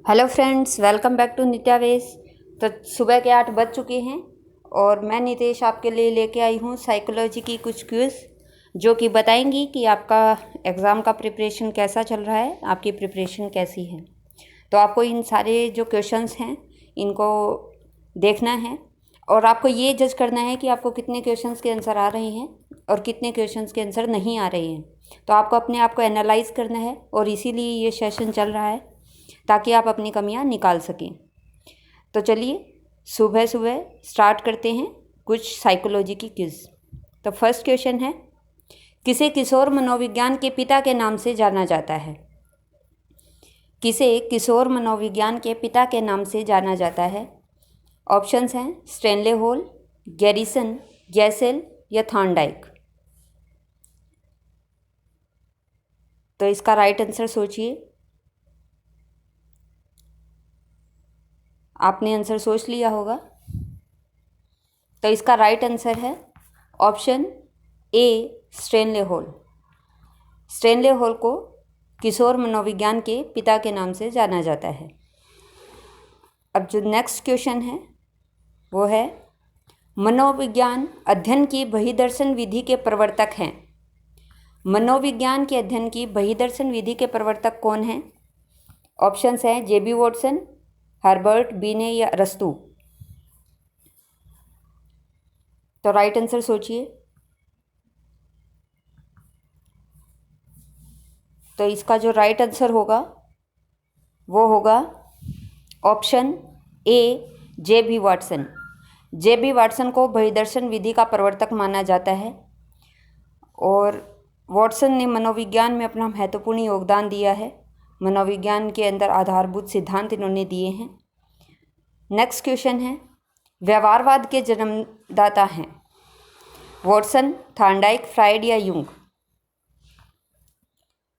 Hello friends, welcome back to Nityavesh. तो सुबह के 8 बज चुके हैं और मैं नितेश आपके लिए लेके आई हूँ साइकोलॉजी की कुछ क्विज़ जो कि बताएंगी कि आपका एग्ज़ाम का प्रिपरेशन कैसा चल रहा है, आपकी प्रिपरेशन कैसी है। तो आपको इन सारे जो क्वेश्चंस हैं इनको देखना है और आपको ये जज करना है कि आपको कितने क्वेश्चंस के आंसर आ रहे हैं और कितने क्वेश्चंस के आंसर नहीं आ रहे हैं। तो आपको अपने आप को एनालाइज करना है और इसीलिए ये सेशन चल रहा है ताकि आप अपनी कमियां निकाल सकें। तो चलिए सुबह सुबह स्टार्ट करते हैं कुछ साइकोलॉजी की क्विज। तो फर्स्ट क्वेश्चन है, किसे किशोर मनोविज्ञान के पिता के नाम से जाना जाता है? किसे किशोर मनोविज्ञान के पिता के नाम से जाना जाता है? ऑप्शंस हैं स्टैनले हॉल, गैरिसन, गैसेल या थॉर्नडाइक। तो इसका राइट आंसर सोचिए। आपने आंसर सोच लिया होगा। तो इसका राइट आंसर है option A, Stanley hall. Stanley hall को किशोर मनोविज्ञान के पिता के नाम से जाना जाता है। अब जो नेक्स्ट क्वेश्चन है वो है, मनोविज्ञान अध्ययन की बहिर्दर्शन विधि के प्रवर्तक हैं। मनोविज्ञान के अध्ययन की बहिर्दर्शन विधि के प्रवर्तक कौन हैं? ऑप्शंस हैं जेबी वॉटसन, हर्बर्ट बीने या अरस्तू। तो राइट आंसर सोचिए। तो इसका जो राइट आंसर होगा वो होगा option A, J B Watson. J B Watson को बहिर्दर्शन विधि का प्रवर्तक माना जाता है और वाटसन ने मनोविज्ञान में अपना महत्वपूर्ण योगदान दिया है। मनोविज्ञान के अंदर आधारभूत सिद्धांत इन्होंने दिए हैं। नेक्स्ट क्वेश्चन है, व्यवहारवाद के जन्मदाता हैं वाटसन, थॉर्नडाइक, फ्राइड या यूंग?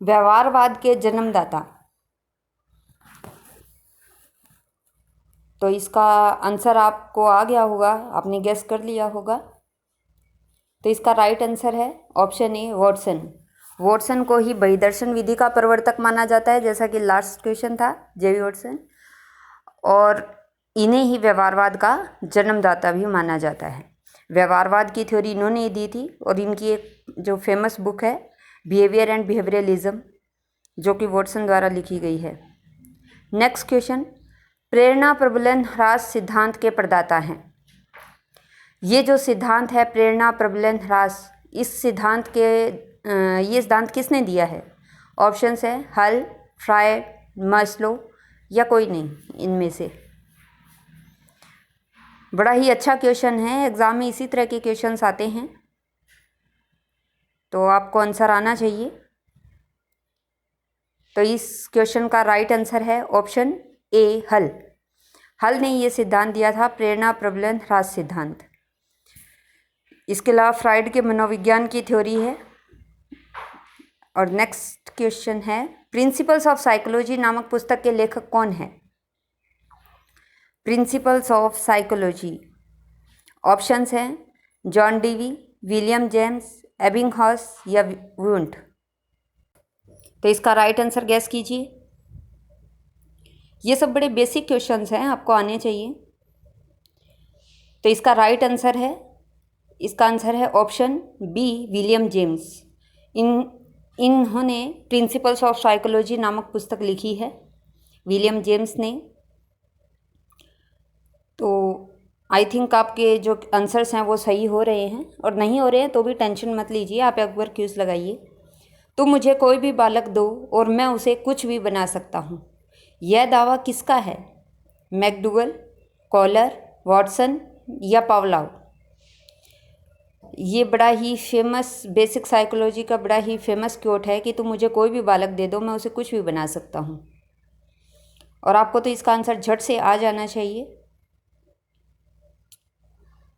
व्यवहारवाद के जन्मदाता। तो इसका आंसर आपको आ गया होगा, आपने गेस कर लिया होगा। तो इसका राइट आंसर है ऑप्शन ए, वाटसन। वाटसन को ही बहिर्दर्शन विधि का प्रवर्तक माना जाता है, जैसा कि लास्ट क्वेश्चन था जेबी वाटसन, और इन्हें ही व्यवहारवाद का जन्मदाता भी माना जाता है। व्यवहारवाद की थ्योरी इन्होंने दी थी और इनकी एक जो फेमस बुक है बिहेवियर एंड बिहेवियरलिज्म, जो कि वाटसन द्वारा लिखी गई है। नेक्स्ट क्वेश्चन, प्रेरणा प्रबलन ह्रास सिद्धांत के प्रदाता हैं। ये जो सिद्धांत है प्रेरणा प्रबलन ह्रास, इस सिद्धांत के ये सिद्धांत किसने दिया है? ऑप्शंस है हल, फ्रायड, मास्लो या कोई नहीं इनमें से। बड़ा ही अच्छा क्वेश्चन है, एग्ज़ाम में इसी तरह के क्वेश्चंस आते हैं, तो आपको आंसर आना चाहिए। तो इस क्वेश्चन का राइट आंसर है ऑप्शन ए, हल। हल ने ये सिद्धांत दिया था, प्रेरणा प्रबलन ह्रास सिद्धांत। इसके अलावा फ्राइड के मनोविज्ञान की थ्योरी है। और नेक्स्ट क्वेश्चन है, प्रिंसिपल्स ऑफ साइकोलॉजी नामक पुस्तक के लेखक कौन है? Principles of psychology. ऑप्शंस हैं John Dewey, William James, Ebbinghaus या वुंट। तो इसका राइट आंसर गैस कीजिए। ये सब बड़े बेसिक क्वेश्चंस हैं, आपको आने चाहिए। तो इसका राइट आंसर है, इसका आंसर है ऑप्शन बी, विलियम जेम्स। इन्होंने प्रिंसिपल्स ऑफ साइकोलॉजी नामक पुस्तक लिखी है, विलियम जेम्स ने। तो आई थिंक आपके जो आंसर्स हैं वो सही हो रहे हैं, और नहीं हो रहे हैं तो भी टेंशन मत लीजिए, आप एक बार क्विज लगाइए। तो मुझे कोई भी बालक दो और मैं उसे कुछ भी बना सकता हूँ, यह दावा किसका है? मैकडूगल, कॉलर, वाटसन या पावलोव। ये बड़ा ही फेमस बेसिक साइकोलॉजी का बड़ा ही फेमस कोट है कि तुम मुझे कोई भी बालक दे दो, मैं उसे कुछ भी बना सकता हूँ। और आपको तो इसका आंसर झट से आ जाना चाहिए।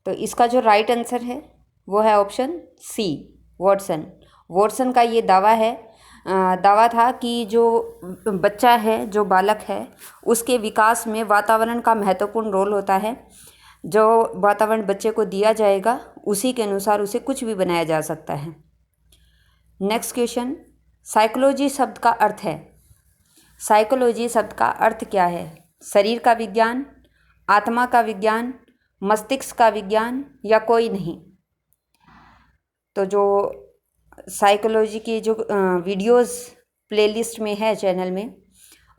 तो इसका जो राइट आंसर है वो है ऑप्शन सी, वाटसन। वाटसन का ये दावा था कि जो बच्चा है, जो बालक है, उसके विकास में वातावरण का महत्वपूर्ण रोल होता है। जो वातावरण बच्चे को दिया जाएगा उसी के अनुसार उसे कुछ भी बनाया जा सकता है। नेक्स्ट क्वेश्चन, साइकोलॉजी शब्द का अर्थ है। साइकोलॉजी शब्द का अर्थ क्या है? शरीर का विज्ञान, आत्मा का विज्ञान, मस्तिष्क का विज्ञान या कोई नहीं? तो जो साइकोलॉजी की जो वीडियोस प्लेलिस्ट में है चैनल में,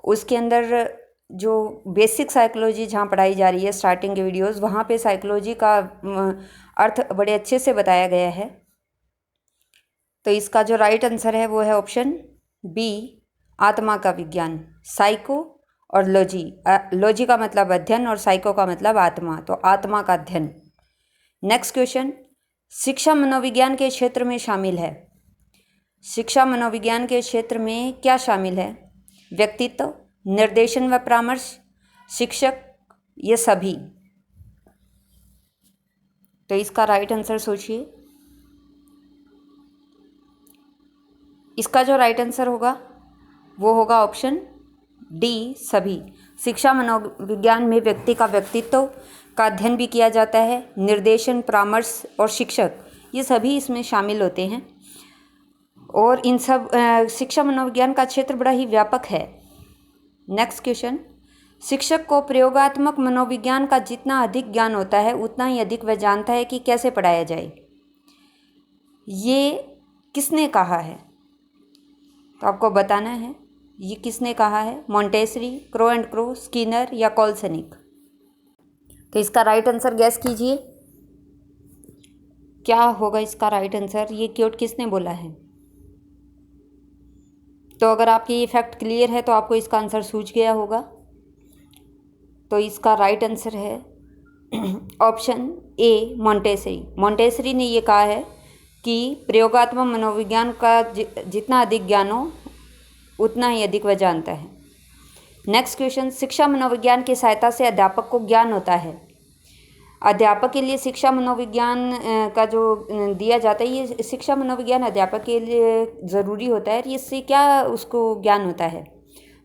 उसके अंदर जो बेसिक साइकोलॉजी जहाँ पढ़ाई जा रही है, स्टार्टिंग के वीडियोस, वहाँ पे साइकोलॉजी का अर्थ बड़े अच्छे से बताया गया है। तो इसका जो राइट आंसर है वो है ऑप्शन बी, आत्मा का विज्ञान। साइको और लॉजी, लॉजी का मतलब अध्ययन और साइको का मतलब आत्मा, तो आत्मा का अध्ययन। नेक्स्ट क्वेश्चन, शिक्षा मनोविज्ञान के क्षेत्र में शामिल है। शिक्षा मनोविज्ञान के क्षेत्र में क्या शामिल है? व्यक्तित्व, निर्देशन व परामर्श, शिक्षक, ये सभी। तो इसका राइट आंसर सोचिए। इसका जो राइट आंसर होगा वो होगा ऑप्शन डी, सभी। शिक्षा मनोविज्ञान में व्यक्ति का व्यक्तित्व का अध्ययन भी किया जाता है, निर्देशन, परामर्श और शिक्षक, ये सभी इसमें शामिल होते हैं। और इन सब शिक्षा मनोविज्ञान का क्षेत्र बड़ा ही व्यापक है। नेक्स्ट क्वेश्चन, शिक्षक को प्रयोगात्मक मनोविज्ञान का जितना अधिक ज्ञान होता है उतना ही अधिक वह जानता है कि कैसे पढ़ाया जाए। ये किसने कहा है? तो आपको बताना है ये किसने कहा है। Montessori, crow and crow, Skinner या कॉल्सनिक? तो इसका राइट आंसर गैस कीजिए, क्या होगा इसका राइट आंसर? ये क्योट किसने बोला है? तो अगर आपकी ये फैक्ट क्लियर है तो आपको इसका आंसर सूझ गया होगा। तो इसका राइट आंसर है ऑप्शन ए, मॉन्टेसरी। मॉन्टेसरी ने ये कहा है कि प्रयोगात्मक मनोविज्ञान का जितना अधिक ज्ञान हो उतना ही अधिक वह जानता है। नेक्स्ट क्वेश्चन, शिक्षा मनोविज्ञान की सहायता से अध्यापक को ज्ञान होता है। अध्यापक के लिए शिक्षा मनोविज्ञान का जो दिया जाता है, ये शिक्षा मनोविज्ञान अध्यापक के लिए ज़रूरी होता है। इससे क्या उसको ज्ञान होता है?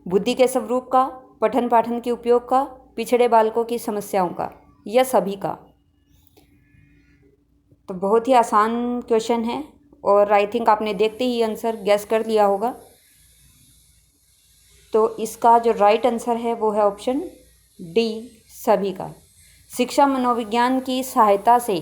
बुद्धि के स्वरूप का, पठन पाठन के उपयोग का, पिछड़े बालकों की समस्याओं का या सभी का? तो बहुत ही आसान क्वेश्चन है और आई थिंक आपने देखते ही आंसर गैस कर लिया होगा। तो इसका जो राइट आंसर है वो है ऑप्शन डी, सभी का। शिक्षा मनोविज्ञान की सहायता से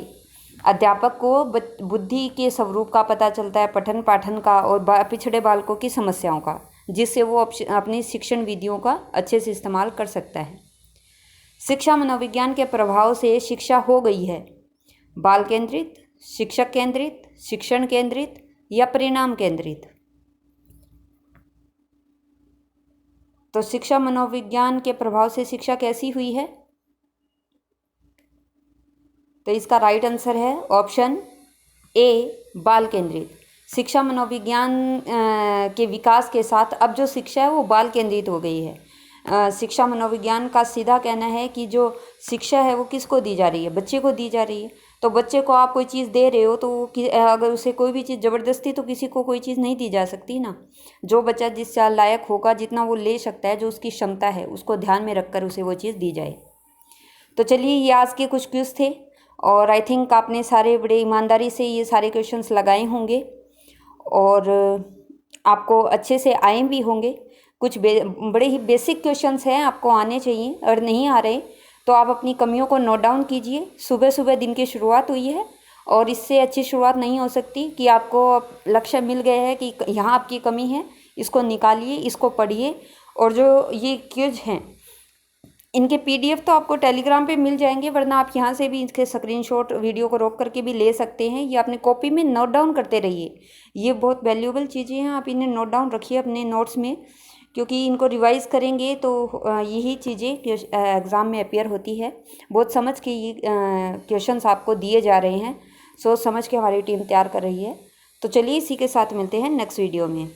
अध्यापक को बुद्धि के स्वरूप का पता चलता है, पठन पाठन का और पिछड़े बालकों की समस्याओं का, जिससे वो अपनी शिक्षण विधियों का अच्छे से इस्तेमाल कर सकता है। शिक्षा मनोविज्ञान के प्रभाव से शिक्षा हो गई है बाल केंद्रित, शिक्षक केंद्रित, शिक्षण केंद्रित या परिणाम केंद्रित? तो शिक्षा मनोविज्ञान के प्रभाव से शिक्षा कैसी हुई है? तो इसका राइट आंसर है ऑप्शन ए, बाल केंद्रित। शिक्षा मनोविज्ञान के विकास के साथ अब जो शिक्षा है वो बाल केंद्रित हो गई है। शिक्षा मनोविज्ञान का सीधा कहना है कि जो शिक्षा है वो किसको दी जा रही है? बच्चे को दी जा रही है। तो बच्चे को आप कोई चीज़ दे रहे हो तो अगर उसे कोई भी चीज़ ज़बरदस्ती, तो किसी को कोई चीज़ नहीं दी जा सकती ना। जो बच्चा जिस लायक होगा, जितना वो ले सकता है, जो उसकी क्षमता है, उसको ध्यान में रखकर उसे वो चीज़ दी जाए। तो चलिए, ये आज के कुछ क्विज थे और आई थिंक आपने सारे बड़े ईमानदारी से ये सारे क्वेश्चंस लगाए होंगे और आपको अच्छे से आए भी होंगे। कुछ बड़े ही बेसिक क्वेश्चंस हैं, आपको आने चाहिए। अगर नहीं आ रहे तो आप अपनी कमियों को नोट डाउन कीजिए। सुबह सुबह दिन की शुरुआत हुई है और इससे अच्छी शुरुआत नहीं हो सकती कि आपको लक्ष्य मिल गया है कि यहाँ आपकी कमी है, इसको निकालिए, इसको पढ़िए। और जो ये क्विज हैं इनके PDF तो आपको टेलीग्राम पे मिल जाएंगे, वरना आप यहाँ से भी इसके स्क्रीनशॉट वीडियो को रोक करके भी ले सकते हैं। ये अपने कॉपी में नोट डाउन करते रहिए। ये बहुत वैल्यूएबल चीज़ें हैं, आप इन्हें नोट डाउन रखिए अपने नोट्स में, क्योंकि इनको रिवाइज़ करेंगे तो यही चीज़ें एग्ज़ाम में अपीयर होती है। बहुत समझ के ये क्वेश्चंस आपको दिए जा रहे हैं, सोच समझ के हमारी टीम तैयार कर रही है। तो चलिए, इसी के साथ मिलते हैं नेक्स्ट वीडियो में।